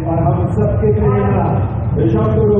और हम सबके प्रेरणा विश्वगुरु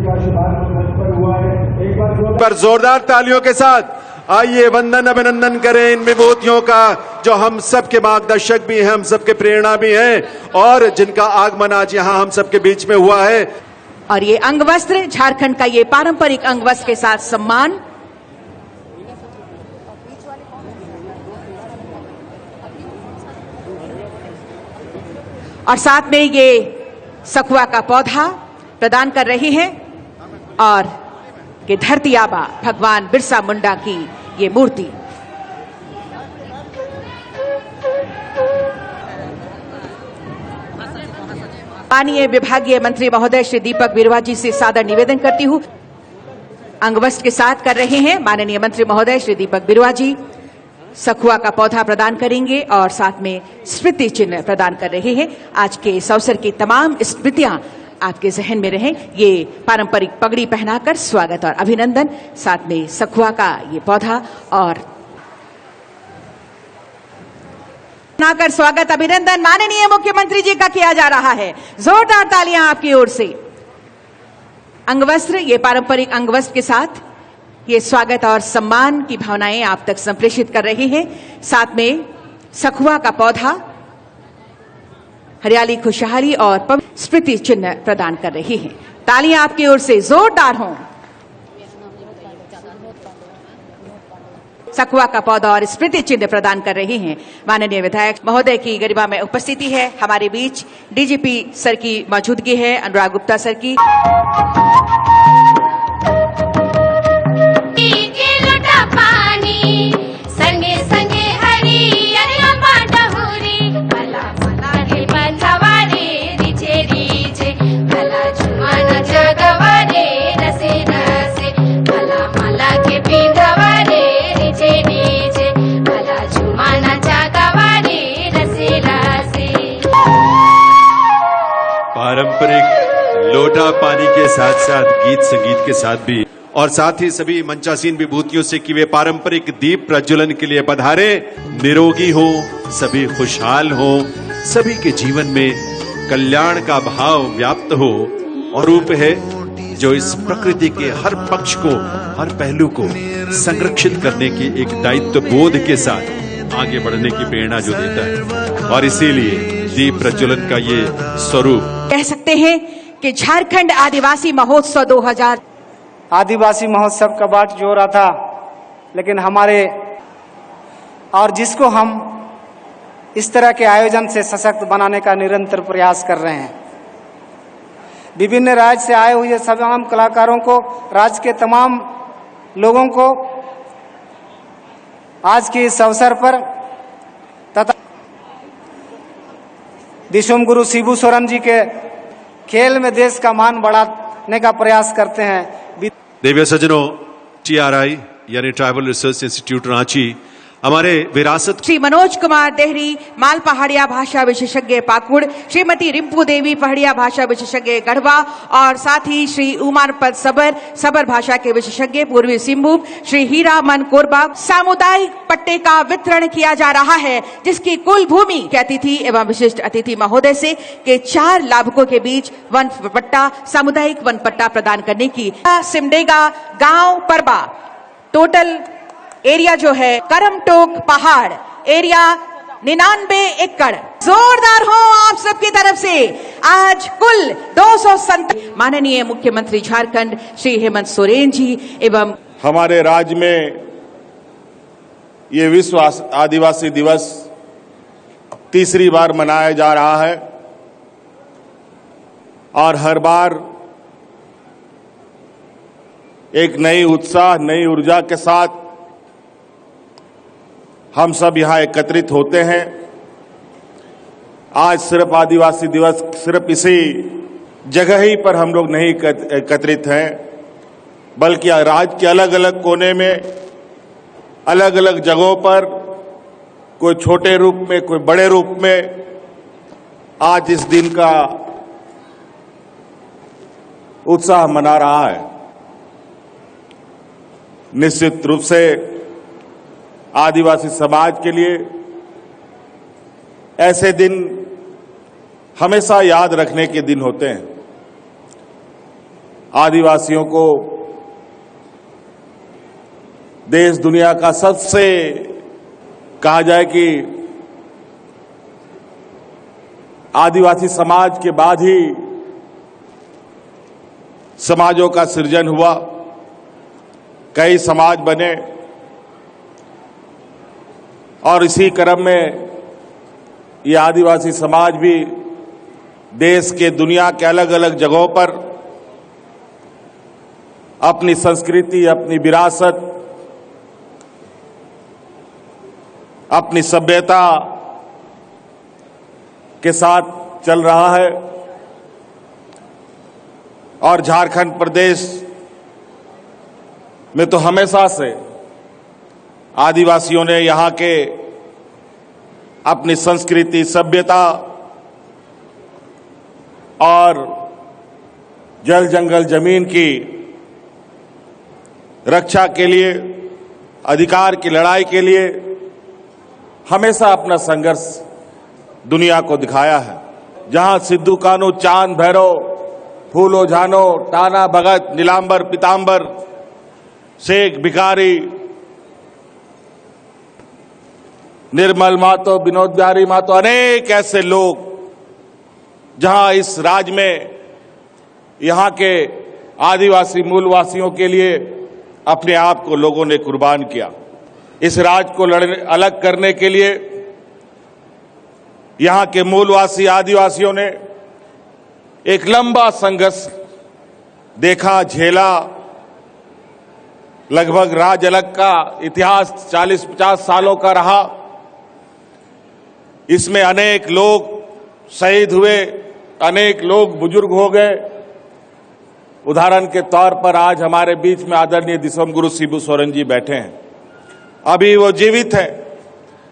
का शुभारंभ हुआ है। एक बार जोरदार तालियों के साथ आइए वंदन अभिनंदन करें इन विभूतियों का, जो हम सबके मार्गदर्शक भी हैं, हम सबके प्रेरणा भी हैं और जिनका आगमन आज यहाँ हम सबके बीच में हुआ है। और ये अंगवस्त्र, झारखंड का ये पारंपरिक अंगवस्त्र के साथ सम्मान। और साथ में ये सखुआ का पौधा प्रदान कर रही हैं और ये धरती आबा भगवान बिरसा मुंडा की ये मूर्ति। माननीय विभागीय मंत्री महोदय श्री दीपक बिरुआ जी से सादर निवेदन करती हूं। अंगवस्त्र के साथ कर रहे हैं माननीय मंत्री महोदय श्री दीपक बिरुआ जी। सखुआ का पौधा प्रदान करेंगे और साथ में स्मृति चिन्ह प्रदान कर रहे हैं। आज के इस अवसर की तमाम स्मृतियां आपके जहन में रहें। ये पारंपरिक पगड़ी पहनाकर स्वागत और अभिनंदन, साथ में सखुआ का ये पौधा और पहनाकर स्वागत अभिनंदन माननीय मुख्यमंत्री जी का किया जा रहा है। जोरदार तालियां आपकी ओर से। अंगवस्त्र, ये पारंपरिक अंगवस्त्र के साथ ये स्वागत और सम्मान की भावनाएं आप तक संप्रेषित कर रहे हैं। साथ में सखुआ का पौधा हरियाली, खुशहाली और स्मृति चिन्ह प्रदान कर रही हैं। तालियां आपकी ओर से जोरदार हों। सखुआ का पौधा और स्मृति चिन्ह प्रदान कर रहे हैं। माननीय विधायक महोदय की गरिमा में उपस्थिति है। हमारे बीच डीजीपी सर की मौजूदगी है, अनुराग गुप्ता सर की। पारंपरिक लोटा पानी के साथ साथ गीत संगीत के साथ भी, और साथ ही सभी मंचासीन विभूतियों से कि वे पारंपरिक दीप प्रज्वलन के लिए पधारे, निरोगी हो, सभी खुशहाल हो, सभी के जीवन में कल्याण का भाव व्याप्त हो। और रूप है जो इस प्रकृति के हर पक्ष को, हर पहलू को संरक्षित करने की एक दायित्व बोध के साथ आगे बढ़ने की प्रेरणा जो देता है। और इसीलिए दीप प्रज्वलन का ये स्वरूप कह सकते हैं कि झारखंड आदिवासी महोत्सव 2000 आदिवासी महोत्सव का बाट जोरा था, लेकिन हमारे और जिसको हम इस तरह के आयोजन से सशक्त बनाने का निरंतर प्रयास कर रहे हैं। विभिन्न राज्य से आए हुए तमाम कलाकारों को, राज्य के तमाम लोगों को आज के इस अवसर पर तथा विश्व गुरु शिबू सोरेन जी के खेल में देश का मान बढ़ाने का प्रयास करते हैं। देव्य सज्जनों, TRI यानी ट्राइबल रिसर्च इंस्टीट्यूट रांची हमारे विरासत श्री मनोज कुमार देहरी, माल पहाड़िया भाषा विशेषज्ञ पाकुड़, श्रीमती रिंपू देवी पहाड़िया भाषा विशेषज्ञ गढ़वा और साथ ही श्री उमानपत सबर भाषा के विशेषज्ञ पूर्वी सिंहभूम, श्री हीरा मन कोरबा। सामुदायिक पट्टे का वितरण किया जा रहा है, जिसकी कुल भूमि के अतिथि एवं विशिष्ट अतिथि महोदय से के 4 लाभुकों के बीच वन पट्टा, सामुदायिक वन पट्टा प्रदान करने की। सिमडेगा गांव परबा टोटल एरिया जो है, करमटोक पहाड़ एरिया 99 एकड़। जोरदार हो आप सबकी तरफ से। आज कुल 257। माननीय मुख्यमंत्री झारखंड श्री हेमंत सोरेन जी एवं हमारे राज्य में ये विश्व आदिवासी दिवस तीसरी बार मनाया जा रहा है और हर बार एक नई उत्साह, नई ऊर्जा के साथ हम सब यहाँ एकत्रित होते हैं। आज सिर्फ आदिवासी दिवस सिर्फ इसी जगह ही पर हम लोग नहीं एकत्रित हैं, बल्कि राज्य के अलग अलग कोने में, अलग अलग जगहों पर, कोई छोटे रूप में, कोई बड़े रूप में आज इस दिन का उत्साह मना रहा है। निश्चित रूप से आदिवासी समाज के लिए ऐसे दिन हमेशा याद रखने के दिन होते हैं। आदिवासियों को देश दुनिया का सबसे कहा जाए कि आदिवासी समाज के बाद ही समाजों का सृजन हुआ, कई समाज बने और इसी क्रम में ये आदिवासी समाज भी देश के, दुनिया के अलग अलग जगहों पर अपनी संस्कृति, अपनी विरासत, अपनी सभ्यता के साथ चल रहा है। और झारखंड प्रदेश में तो हमेशा से आदिवासियों ने यहाँ के अपनी संस्कृति, सभ्यता और जल जंगल जमीन की रक्षा के लिए, अधिकार की लड़ाई के लिए हमेशा अपना संघर्ष दुनिया को दिखाया है। जहां सिद्धू कान्हू, चांद भैरव, फूलो झानो, टाना भगत, नीलांबर पीतांबर, शेख भिखारी, निर्मल महतो, विनोद बिहारी महतो, अनेक ऐसे लोग जहां इस राज्य में यहां के आदिवासी मूलवासियों के लिए अपने आप को लोगों ने कुर्बान किया। इस राज्य को अलग करने के लिए यहां के मूलवासी आदिवासियों ने एक लंबा संघर्ष देखा, झेला। लगभग राज्य अलग का इतिहास 40-50 सालों का रहा। इसमें अनेक लोग शहीद हुए, अनेक लोग बुजुर्ग हो गए। उदाहरण के तौर पर आज हमारे बीच में आदरणीय दिसोम गुरु शिबू सोरेन जी बैठे हैं। अभी वो जीवित हैं,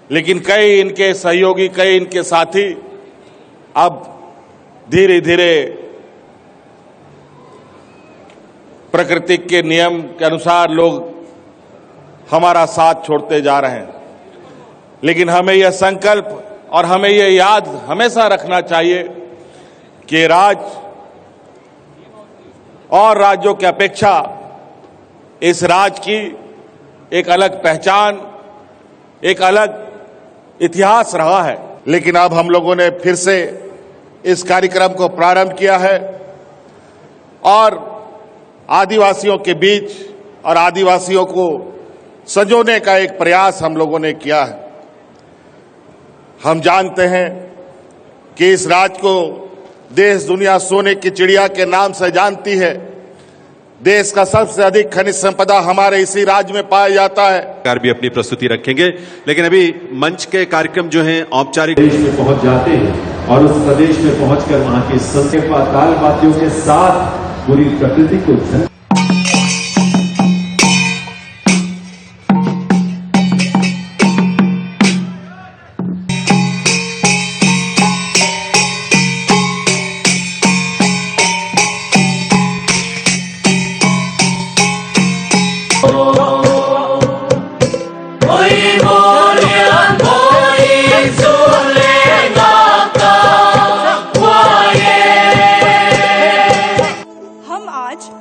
लेकिन कई इनके सहयोगी, कई इनके साथी अब धीरे धीरे प्रकृति के नियम के अनुसार लोग हमारा साथ छोड़ते जा रहे हैं। लेकिन हमें यह संकल्प और हमें यह याद हमेशा रखना चाहिए कि राज्य और राज्यों की अपेक्षा इस राज्य की एक अलग पहचान, एक अलग इतिहास रहा है। लेकिन अब हम लोगों ने फिर से इस कार्यक्रम को प्रारंभ किया है और आदिवासियों के बीच और आदिवासियों को संजोने का एक प्रयास हम लोगों ने किया है। हम जानते हैं कि इस राज्य को देश दुनिया सोने की चिड़िया के नाम से जानती है। देश का सबसे अधिक खनिज संपदा हमारे इसी राज्य में पाया जाता है। सरकार भी अपनी प्रस्तुति रखेंगे, लेकिन अभी मंच के कार्यक्रम जो हैं औपचारिक प्रदेश में पहुंच जाते हैं और उस प्रदेश में पहुंचकर वहां की संस्कृति ताल वाद्यों के साथ पूरी प्रकृति को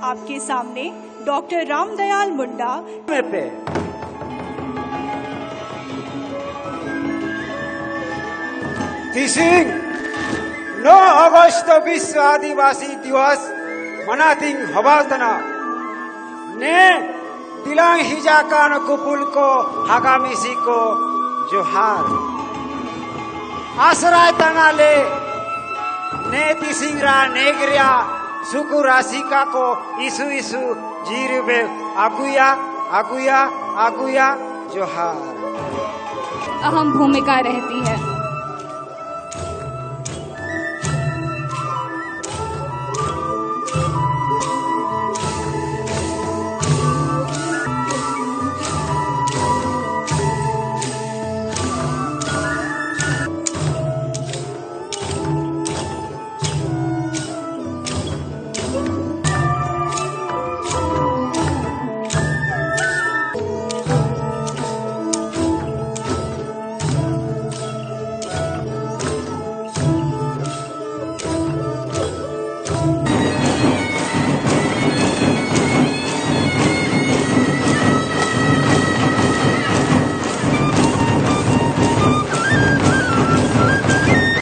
आपके सामने डॉक्टर रामदयाल मुंडा पे तिसिंग 9 अगस्त विश्व आदिवासी दिवस मनातिंग हवालतना ने दिलांग हिजाकान कुपुल को हागामिसी को जोहार आसराय तंगाले ने तिसिंगरा नेगरिया सुकु राशिका को इशु इशु जीरुबे आगुया आगुया आगुया जोहार अहम भूमिका रहती है।